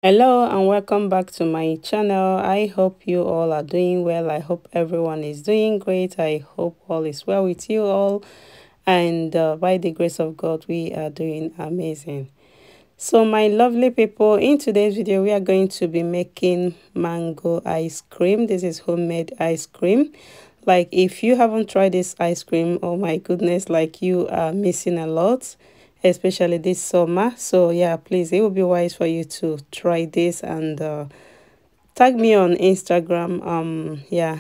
Hello and welcome back to my channel. I hope you all are doing well. I hope everyone is doing great. I hope all is well with you all, and by the grace of God we are doing amazing. So my lovely people, in today's video we are going to be making mango ice cream. This is homemade ice cream. Like, if you haven't tried this ice cream, oh my goodness, like, you are missing a lot, especially this summer. So yeah, please, it will be wise for you to try this, and tag me on Instagram, yeah,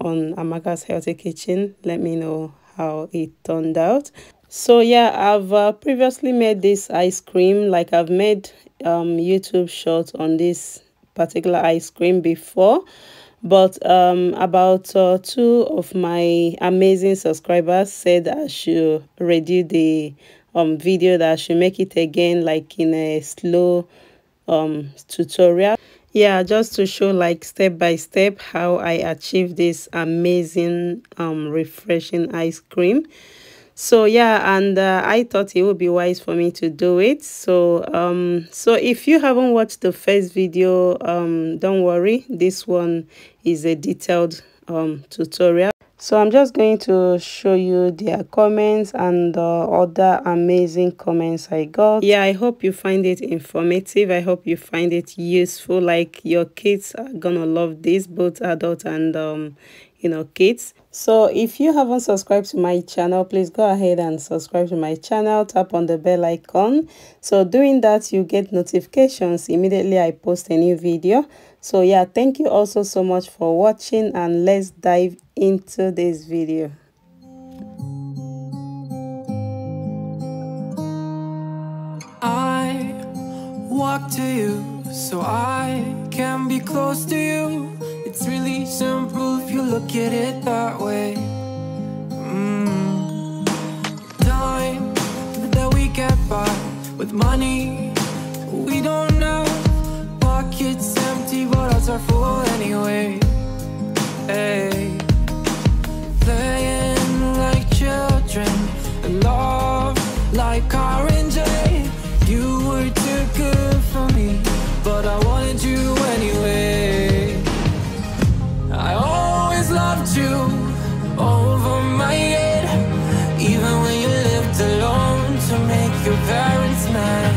on Amaka's Healthy Kitchen. Let me know how it turned out. So yeah, I've previously made this ice cream. Like, I've made YouTube shorts on this particular ice cream before, but about two of my amazing subscribers said I should redo the video, that I should make it again, like in a slow tutorial. Yeah, just to show, like, step by step how I achieved this amazing refreshing ice cream. So yeah, and I thought it would be wise for me to do it. So if you haven't watched the first video, don't worry, this one is a detailed tutorial. So I'm just going to show you their comments and other amazing comments I got. Yeah, I hope you find it informative. I hope you find it useful. Like, your kids are gonna love this, both adult and kids. So if you haven't subscribed to my channel, please go ahead and subscribe to my channel. Tap on the bell icon. So doing that, you get notifications immediately I post a new video. So yeah, thank you also so much for watching, and let's dive into this video. I walk to you so I can be close to you. It's really simple if you look at it that way. Time that we get by with money we don't know. Pockets empty but hearts are full anyway. Hey, playing like children and love like orange. You were too good for me, but I wanted you anyway. I always loved you over my head, even when you lived alone to make your parents mad.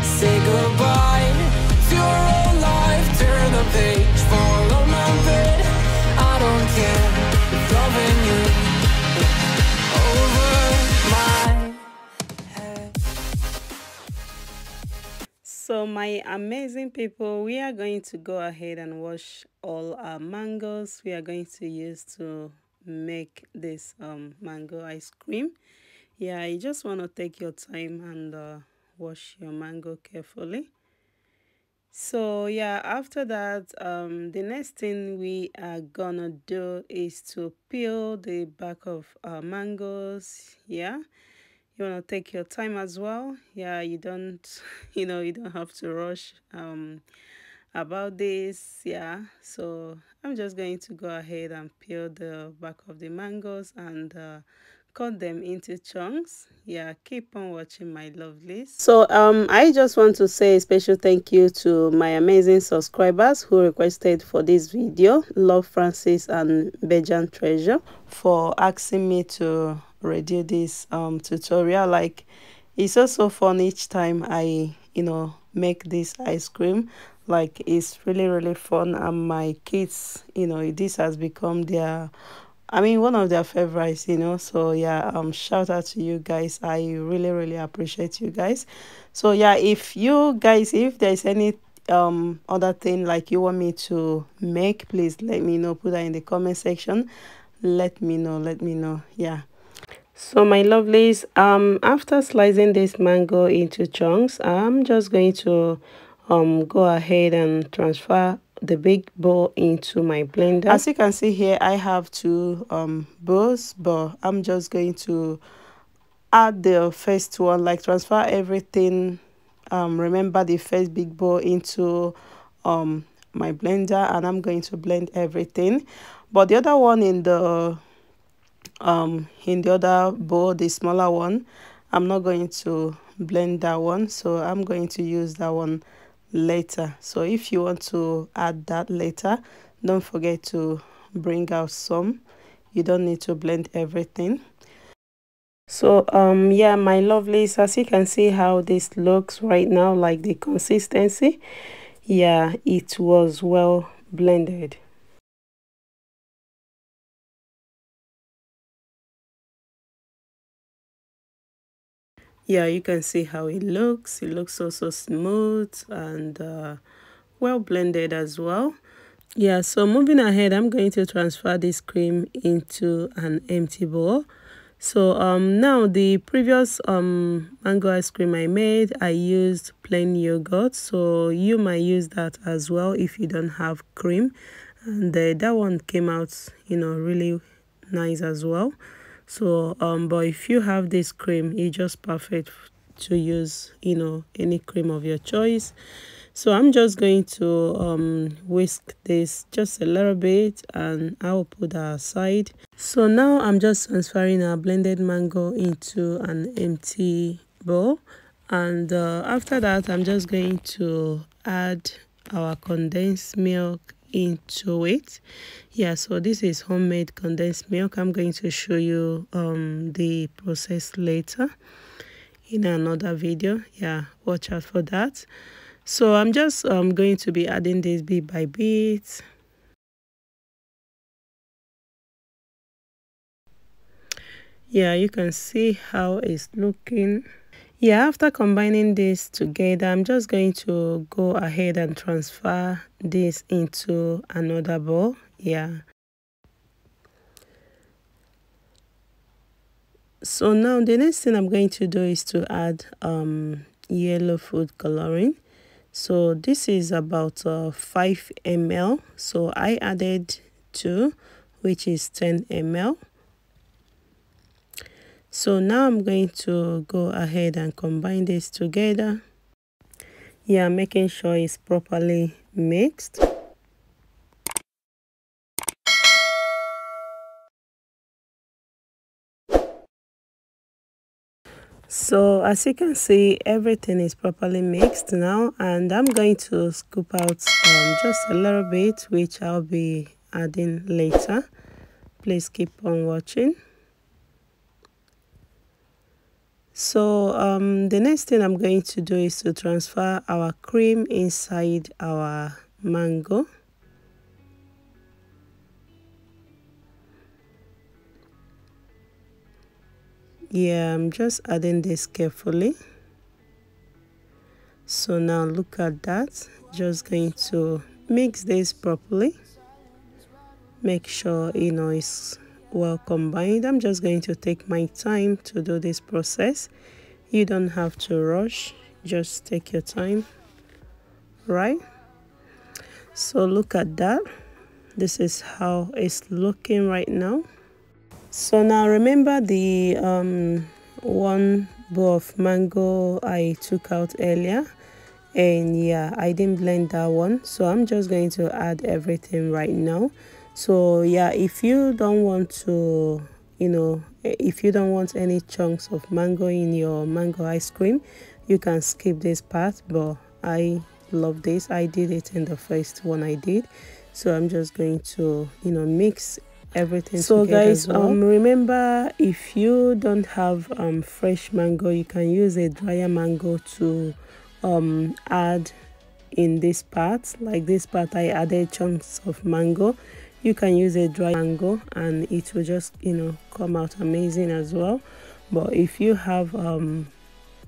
Say goodbye to your old life, turn the page, follow my bed. I don't care if loving you over my head. So my amazing people, we are going to go ahead and wash all our mangoes we are going to use to make this mango ice cream. Yeah, you just want to take your time and wash your mango carefully. So yeah, after that, the next thing we are gonna do is to peel the back of our mangoes. Yeah, you want to take your time as well. Yeah, you don't you don't have to rush about this. Yeah, so I'm just going to go ahead and peel the back of the mangoes and cut them into chunks. Yeah, keep on watching, my lovelies. So I just want to say a special thank you to my amazing subscribers who requested for this video, Love Francis and Bejan Treasure, for asking me to redo this tutorial. Like, it's also fun each time I make this ice cream. Like, it's really fun, and my kids, this has become their, one of their favorites. So yeah, shout out to you guys. I really appreciate you guys. So yeah, if there's any other thing like you want me to make, please let me know. Put that in the comment section. Let me know. Yeah. So my lovelies, after slicing this mango into chunks, I'm just going to go ahead and transfer the big bowl into my blender. As you can see here, I have two bowls, but I'm just going to add the first one, like transfer everything. Remember the first big bowl into my blender, and I'm going to blend everything. But the other one in the other bowl, the smaller one, I'm not going to blend that one, so I'm going to use that one later. So if you want to add that later, don't forget to bring out some. You don't need to blend everything. So yeah, my lovelies, as you can see how this looks right now, like the consistency, yeah, it was well blended. Yeah, you can see how it looks. It looks so smooth and well blended as well. Yeah, so moving ahead, I'm going to transfer this cream into an empty bowl. So now the previous mango ice cream I made, I used plain yogurt, so you might use that as well if you don't have cream. And that one came out, you know, really nice as well. So but if you have this cream, it's just perfect to use, you know, any cream of your choice. So I'm just going to whisk this just a little bit, and I'll put that aside. So now I'm just transferring our blended mango into an empty bowl, and after that I'm just going to add our condensed milk into it. Yeah, so this is homemade condensed milk. I'm going to show you the process later in another video. Yeah, watch out for that. So I'm just going to be adding this bit by bit. Yeah, you can see how it's looking. Yeah, after combining this together, I'm just going to go ahead and transfer this into another bowl. Yeah. So now the next thing I'm going to do is to add yellow food coloring. So this is about 5 ml. So I added 2, which is 10 ml. So now I'm going to go ahead and combine this together. Yeah, making sure it's properly mixed. So as you can see, everything is properly mixed now, and I'm going to scoop out just a little bit, which I'll be adding later. Please keep on watching. So the next thing I'm going to do is to transfer our cream inside our mango. Yeah, I'm just adding this carefully. So now look at that. Just going to mix this properly. Make sure, you know, it's well combined. I'm just going to take my time to do this process. You don't have to rush, just take your time, right? So look at that. This is how it's looking right now. So now remember the one bowl of mango I took out earlier, and yeah, I didn't blend that one, so I'm just going to add everything right now. So yeah, if you don't want to, you know, if you don't want any chunks of mango in your mango ice cream, you can skip this part, but I love this. I did it in the first one I did, so I'm just going to, you know, mix everything so together. Guys, well, remember, if you don't have fresh mango, you can use a drier mango to add in this part. Like this part, I added chunks of mango. You can use a dry mango and it will just, you know, come out amazing as well. But if you have you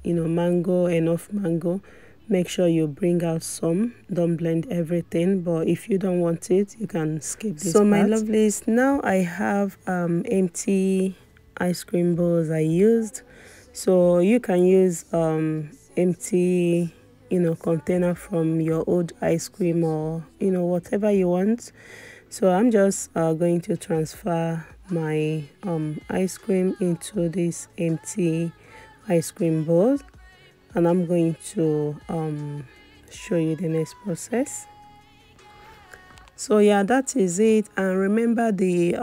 know, enough mango, make sure you bring out some. Don't blend everything, but if you don't want it, you can skip this part. My lovelies, now I have empty ice cream bowls I used. So you can use empty, you know, container from your old ice cream, or, you know, whatever you want. So I'm just going to transfer my ice cream into this empty ice cream bowl, and I'm going to show you the next process. So yeah, that is it. And remember the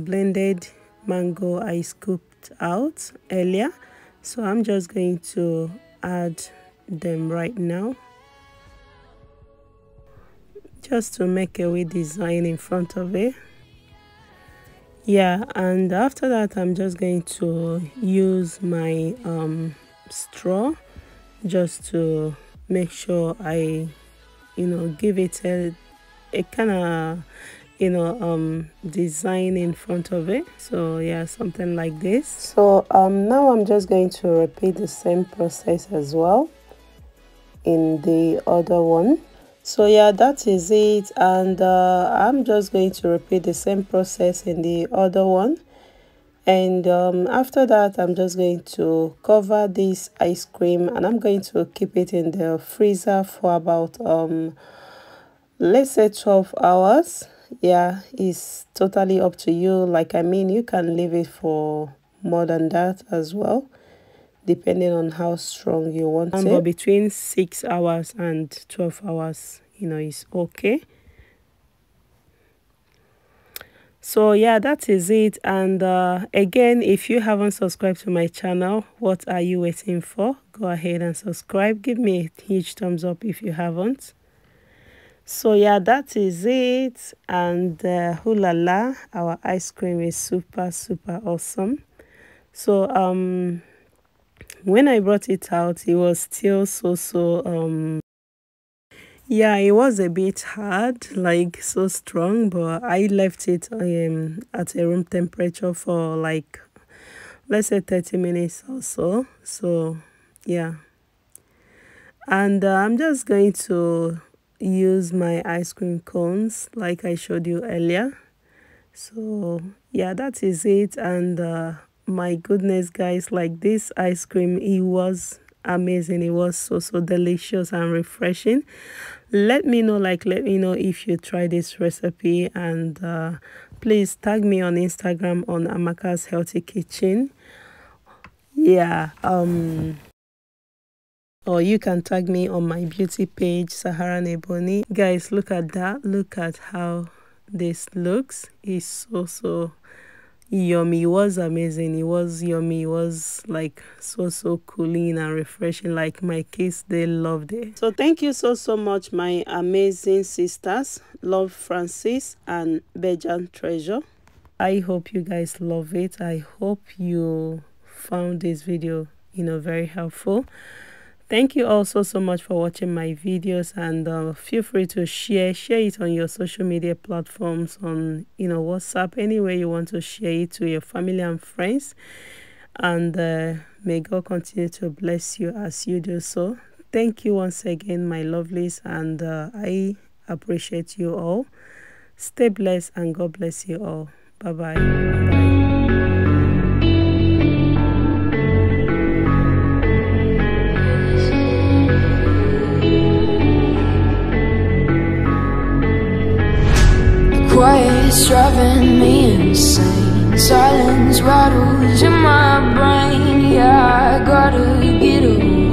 blended mango I scooped out earlier. So I'm just going to add them right now, just to make a wee design in front of it. Yeah, and after that I'm just going to use my straw just to make sure I give it a kind of design in front of it. So yeah, something like this. So now I'm just going to repeat the same process as well in the other one. So yeah, that is it, and I'm just going to repeat the same process in the other one. And after that I'm just going to cover this ice cream, and I'm going to keep it in the freezer for about let's say 12 hours. Yeah, it's totally up to you. Like, I mean, you can leave it for more than that as well, depending on how strong you want it. But between 6 hours and 12 hours, is okay. So yeah, that is it. And again, if you haven't subscribed to my channel, what are you waiting for? Go ahead and subscribe. Give me a huge thumbs up if you haven't. So yeah, that is it. And hoo la la, our ice cream is super awesome. So when I brought it out, it was still yeah, it was a bit hard, like so strong, but I left it at a room temperature for like, let's say 30 minutes or so. So yeah, and I'm just going to use my ice cream cones like I showed you earlier. So yeah, that is it. And my goodness guys, like, this ice cream, it was amazing. It was so delicious and refreshing. Let me know if you try this recipe, and please tag me on Instagram on Amaka's Healthy Kitchen. Yeah, or you can tag me on my beauty page, Sahara Nebony. Guys, look at that. Look at how this looks. It's so yummy. It was amazing. It was yummy. It was like so cooling and refreshing. Like, my kids, they loved it. So thank you so much, my amazing sisters, Love Francis and Bejan Treasure. I hope you guys love it. I hope you found this video very helpful. Thank you also so much for watching my videos, and feel free to share it on your social media platforms, on WhatsApp, anywhere you want to share it to your family and friends. And may God continue to bless you as you do so. Thank you once again, my lovelies, and I appreciate you all. Stay blessed, and God bless you all. Bye-bye. Bye. Quiet's driving me insane. Silence rattles in my brain. Yeah, I gotta get away.